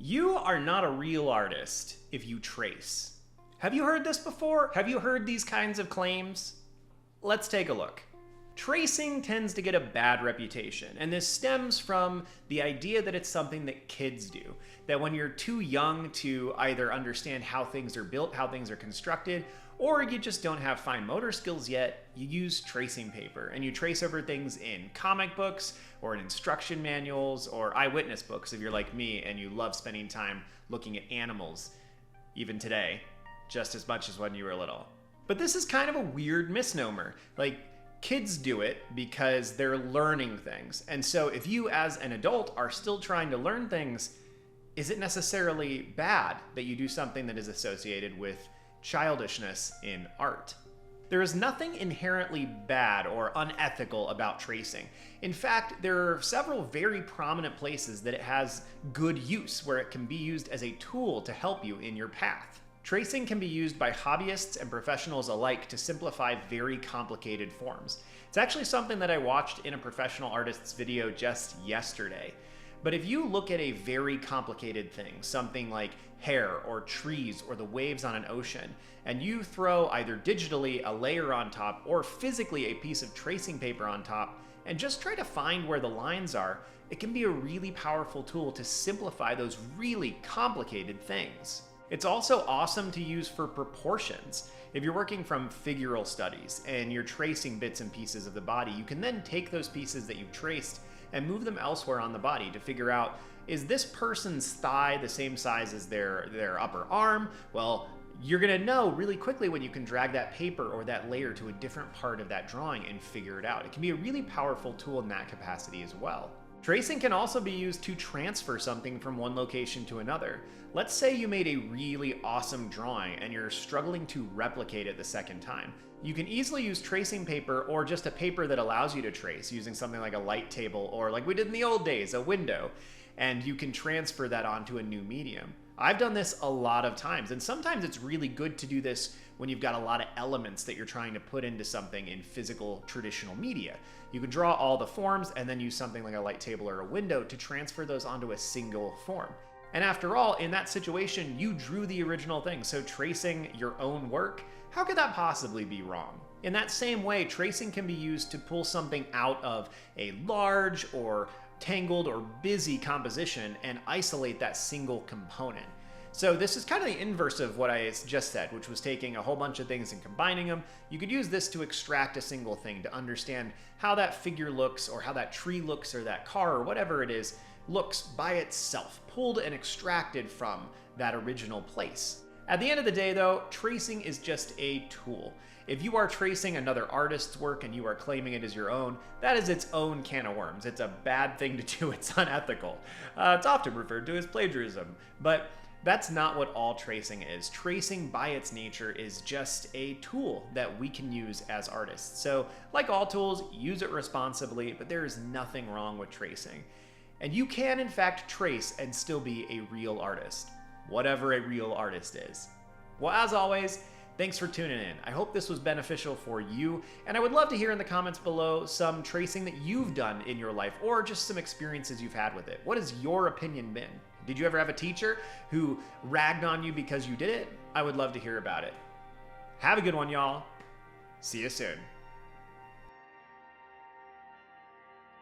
You are not a real artist if you trace. Have you heard this before? Have you heard these kinds of claims? Let's take a look. Tracing tends to get a bad reputation, and this stems from the idea that it's something that kids do. That when you're too young to either understand how things are built, how things are constructed, or you just don't have fine motor skills yet, you use tracing paper and you trace over things in comic books or in instruction manuals or eyewitness books if you're like me and you love spending time looking at animals, even today, just as much as when you were little. But this is kind of a weird misnomer. Like, kids do it because they're learning things. And so if you as an adult are still trying to learn things, is it necessarily bad that you do something that is associated with childishness in art? There is nothing inherently bad or unethical about tracing. In fact, there are several very prominent places that it has good use, where it can be used as a tool to help you in your path. Tracing can be used by hobbyists and professionals alike to simplify very complicated forms. It's actually something that I watched in a professional artist's video just yesterday. But if you look at a very complicated thing, something like hair or trees or the waves on an ocean, and you throw either digitally a layer on top or physically a piece of tracing paper on top, and just try to find where the lines are, it can be a really powerful tool to simplify those really complicated things. It's also awesome to use for proportions. If you're working from figural studies and you're tracing bits and pieces of the body, you can then take those pieces that you've traced and move them elsewhere on the body to figure out, is this person's thigh the same size as their upper arm? Well, you're gonna know really quickly when you can drag that paper or that layer to a different part of that drawing and figure it out. It can be a really powerful tool in that capacity as well. Tracing can also be used to transfer something from one location to another. Let's say you made a really awesome drawing and you're struggling to replicate it the second time. You can easily use tracing paper or just a paper that allows you to trace using something like a light table or, like we did in the old days, a window, and you can transfer that onto a new medium. I've done this a lot of times, and sometimes it's really good to do this when you've got a lot of elements that you're trying to put into something in physical traditional media. You can draw all the forms and then use something like a light table or a window to transfer those onto a single form. And after all, in that situation, you drew the original thing, so tracing your own work, how could that possibly be wrong? In that same way, tracing can be used to pull something out of a large or tangled or busy composition and isolate that single component. So this is kind of the inverse of what I just said, which was taking a whole bunch of things and combining them. You could use this to extract a single thing, to understand how that figure looks, or how that tree looks, or that car, or whatever it is, looks by itself, pulled and extracted from that original place. At the end of the day though, tracing is just a tool. If you are tracing another artist's work and you are claiming it as your own, that is its own can of worms. It's a bad thing to do, it's unethical. It's often referred to as plagiarism, but that's not what all tracing is. Tracing by its nature is just a tool that we can use as artists. So like all tools, use it responsibly, but there is nothing wrong with tracing. And you can in fact trace and still be a real artist, whatever a real artist is. Well, as always, thanks for tuning in. I hope this was beneficial for you, and I would love to hear in the comments below some tracing that you've done in your life, or just some experiences you've had with it. What has your opinion been? Did you ever have a teacher who ragged on you because you did it? I would love to hear about it. Have a good one, y'all. See you soon.